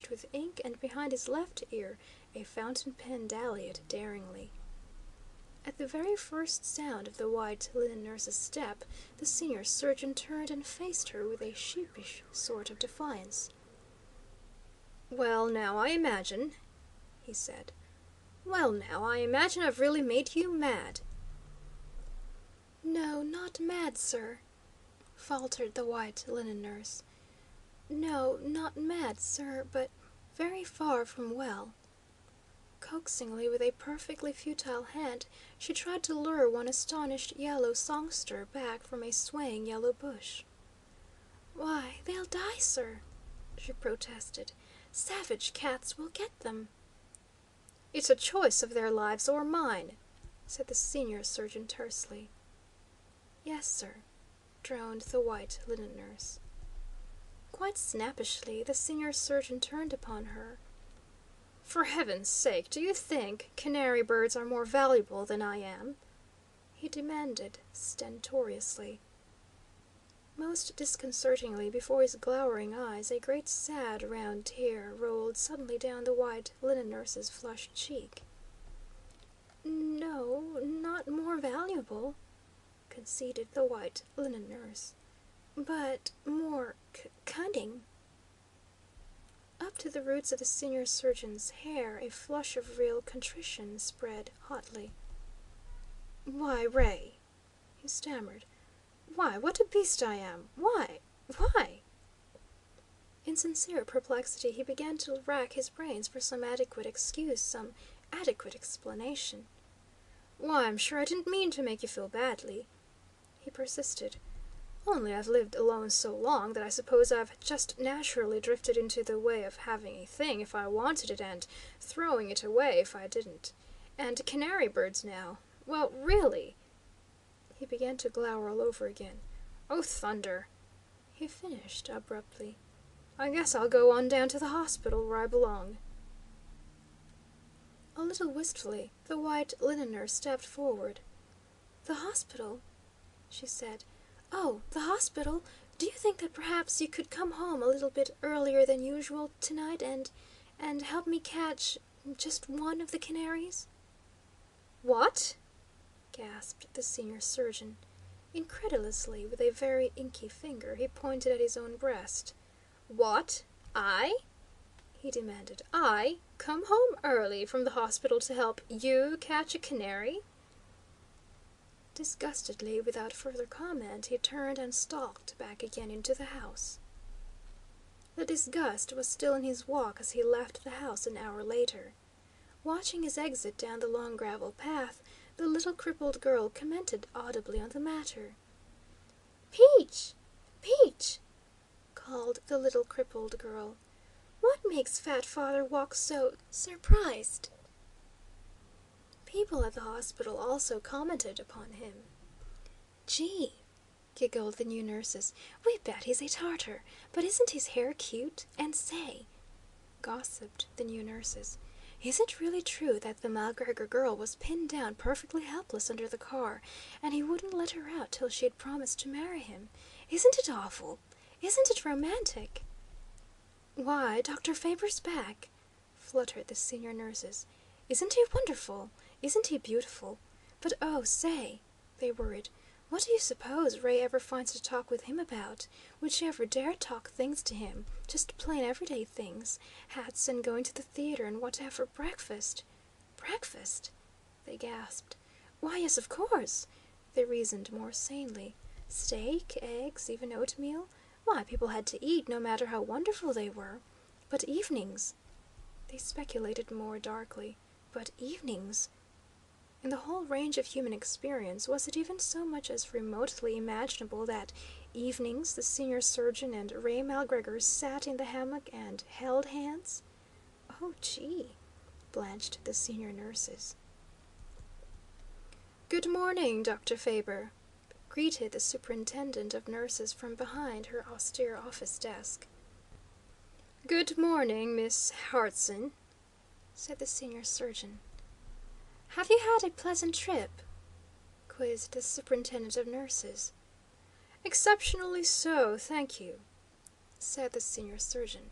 with ink, and behind his left ear a fountain pen dallied daringly. At the very first sound of the white linen nurse's step, the senior surgeon turned and faced her with a sheepish sort of defiance. "Well, now, I imagine," he said. "Well, now, I imagine I've really made you mad." "No, not mad, sir," faltered the white linen nurse. "No, not mad, sir, but very far from well." Coaxingly, with a perfectly futile hand, she tried to lure one astonished yellow songster back from a swaying yellow bush. "Why, they'll die, sir," she protested. "Savage cats will get them." "It's a choice of their lives or mine," said the senior surgeon tersely. "Yes, sir," droned the white linen nurse. Quite snappishly, the senior surgeon turned upon her. "For heaven's sake, do you think canary birds are more valuable than I am?" he demanded stentoriously. Most disconcertingly before his glowering eyes, a great sad round tear rolled suddenly down the white linen nurse's flushed cheek. "No, not more valuable," conceded the white linen nurse, "but more cunning." Up to the roots of the senior surgeon's hair a flush of real contrition spread hotly. "Why, Ray," he stammered. "Why, what a beast I am! Why?" In sincere perplexity he began to rack his brains for some adequate excuse, some adequate explanation. "Why, I'm sure I didn't mean to make you feel badly," he persisted. "Only I've lived alone so long that I suppose I've just naturally drifted into the way of having a thing if I wanted it and throwing it away if I didn't. And canary birds now, well, really—" He began to glower all over again. "Oh, thunder!" he finished abruptly. "I guess I'll go on down to the hospital where I belong." A little wistfully, the white linen nurse stepped forward. "The hospital?" she said. "Oh, the hospital? Do you think that perhaps you could come home a little bit earlier than usual tonight and help me catch just one of the canaries?" "What?" gasped the senior surgeon. Incredulously, with a very inky finger, he pointed at his own breast. "What? I?" he demanded. "I come home early from the hospital to help you catch a canary?" Disgustedly, without further comment, he turned and stalked back again into the house. The disgust was still in his walk as he left the house an hour later. Watching his exit down the long gravel path, the little crippled girl commented audibly on the matter. "Peach! Peach!" called the little crippled girl. "What makes Fat Father walk so surprised?" People at the hospital also commented upon him. "Gee!" giggled the new nurses. "We bet he's a Tartar, but isn't his hair cute? And say," gossiped the new nurses, "is it really true that the Malgregor girl was pinned down perfectly helpless under the car, and he wouldn't let her out till she had promised to marry him? Isn't it awful? Isn't it romantic?" "Why, Dr. Faber's back," fluttered the senior nurses. "Isn't he wonderful? Isn't he beautiful? But oh, say," they worried, "what do you suppose Ray ever finds to talk with him about? Would she ever dare talk things to him? Just plain everyday things. Hats and going to the theatre and what to have for breakfast." "Breakfast?" they gasped. "Why, yes, of course," they reasoned more sanely. "Steak, eggs, even oatmeal. Why, people had to eat, no matter how wonderful they were. But evenings," they speculated more darkly, "but evenings. In the whole range of human experience, was it even so much as remotely imaginable that evenings the senior surgeon and Ray Malgregor sat in the hammock and held hands? Oh, gee!" blanched the senior nurses. "Good morning, Dr. Faber," greeted the superintendent of nurses from behind her austere office desk. "Good morning, Miss Hartson," said the senior surgeon. "Have you had a pleasant trip?" quizzed the superintendent of nurses. "Exceptionally so, thank you," said the senior surgeon.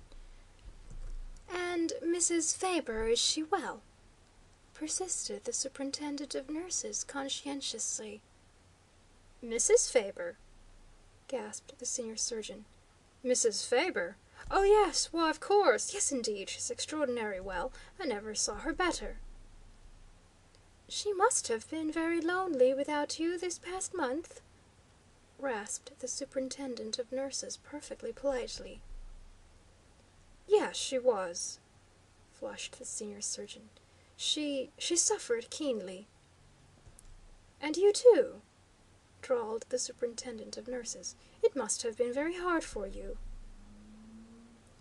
Mrs. Faber, is she well?" persisted the superintendent of nurses conscientiously. "Mrs. Faber?" gasped the senior surgeon. "Mrs. Faber? Oh, yes, why, of course. Yes, indeed, she's extraordinary well. I never saw her better." "She must have been very lonely without you this past month?" rasped the superintendent of nurses perfectly politely. "Yes, she was," flushed the senior surgeon. She suffered keenly." "And you too?" drawled the superintendent of nurses. "It must have been very hard for you."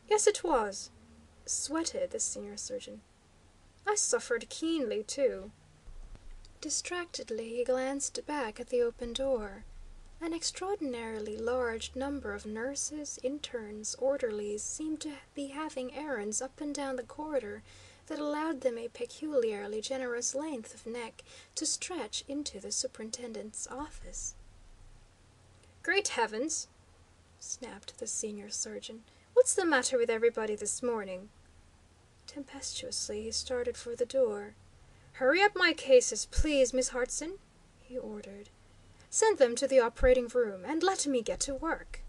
"Yes, it was," sweated the senior surgeon. "I suffered keenly, too." Distractedly he glanced back at the open door. An extraordinarily large number of nurses, interns, orderlies seemed to be having errands up and down the corridor that allowed them a peculiarly generous length of neck to stretch into the superintendent's office. "Great heavens!" snapped the senior surgeon. "What's the matter with everybody this morning?" Tempestuously he started for the door. "Hurry up my cases, please, Miss Hartson," he ordered. "Send them to the operating room, and let me get to work."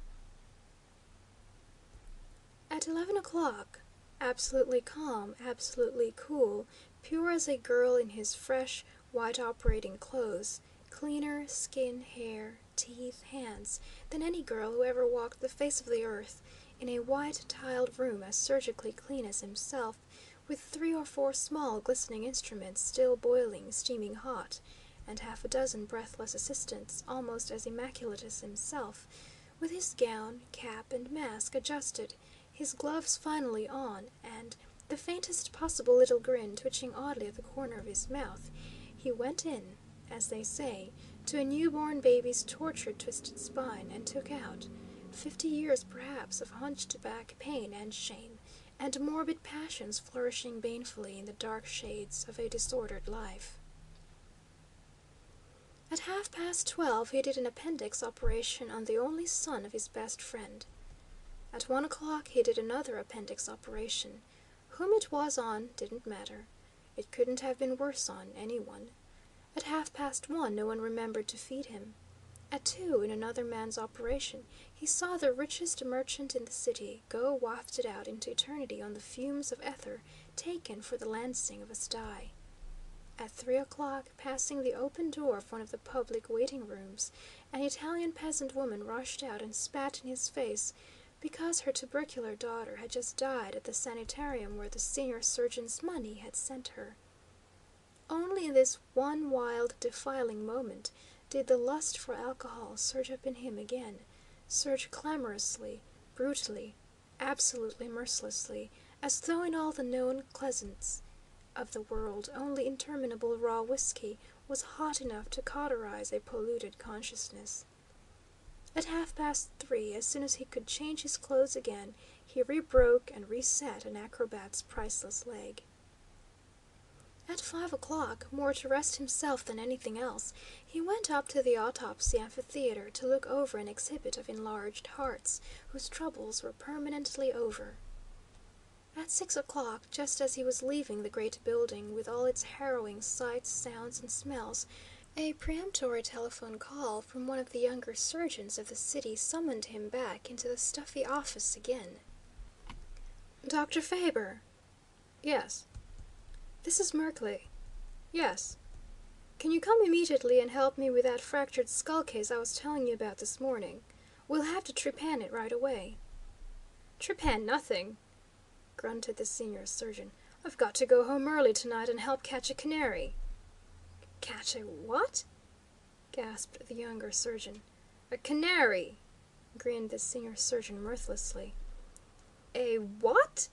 At 11 o'clock, absolutely calm, absolutely cool, pure as a girl in his fresh, white operating clothes, cleaner skin, hair, teeth, hands than any girl who ever walked the face of the earth, in a white tiled room as surgically clean as himself, with 3 or 4 small glistening instruments still boiling, steaming hot, and half a dozen breathless assistants almost as immaculate as himself, with his gown, cap, and mask adjusted, his gloves finally on, and the faintest possible little grin twitching oddly at the corner of his mouth, he went in, as they say, to a newborn baby's tortured twisted spine, and took out 50 years perhaps of hunched back pain and shame, and morbid passions flourishing banefully in the dark shades of a disordered life. At 12:30 he did an appendix operation on the only son of his best friend. At 1 o'clock he did another appendix operation. Whom it was on didn't matter. It couldn't have been worse on anyone. At 1:30 no one remembered to feed him. At 2, in another man's operation, he saw the richest merchant in the city go wafted out into eternity on the fumes of ether taken for the lancing of a sty. At 3 o'clock, passing the open door of one of the public waiting rooms, an Italian peasant woman rushed out and spat in his face because her tubercular daughter had just died at the sanitarium where the senior surgeon's money had sent her. Only in this one wild, defiling moment did the lust for alcohol surge up in him again, surge clamorously, brutally, absolutely mercilessly, as though in all the known pleasance of the world only interminable raw whiskey was hot enough to cauterize a polluted consciousness. At 3:30, as soon as he could change his clothes again, he rebroke and reset an acrobat's priceless leg. At 5 o'clock, more to rest himself than anything else, he went up to the autopsy amphitheater to look over an exhibit of enlarged hearts, whose troubles were permanently over. At 6 o'clock, just as he was leaving the great building, with all its harrowing sights, sounds, and smells, a peremptory telephone call from one of the younger surgeons of the city summoned him back into the stuffy office again. "Dr. Faber?" "Yes." "This is Merkley." "Yes." "Can you come immediately and help me with that fractured skull case I was telling you about this morning? We'll have to trepan it right away." "Trepan nothing," grunted the senior surgeon. "I've got to go home early tonight and help catch a canary." "Catch a what?" gasped the younger surgeon. "A canary," grinned the senior surgeon mirthlessly. "A what?"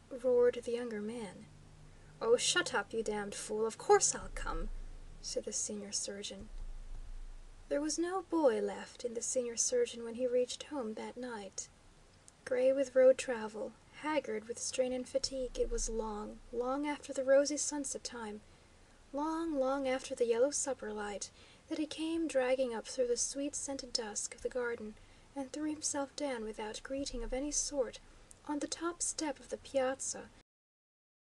roared the younger man. "Oh, shut up, you damned fool. Of course I'll come," said the senior surgeon. There was no boy left in the senior surgeon when he reached home that night. Gray with road travel, haggard with strain and fatigue, it was long, long after the rosy sunset time, long, long after the yellow supper light, that he came dragging up through the sweet-scented dusk of the garden, and threw himself down without greeting of any sort on the top step of the piazza,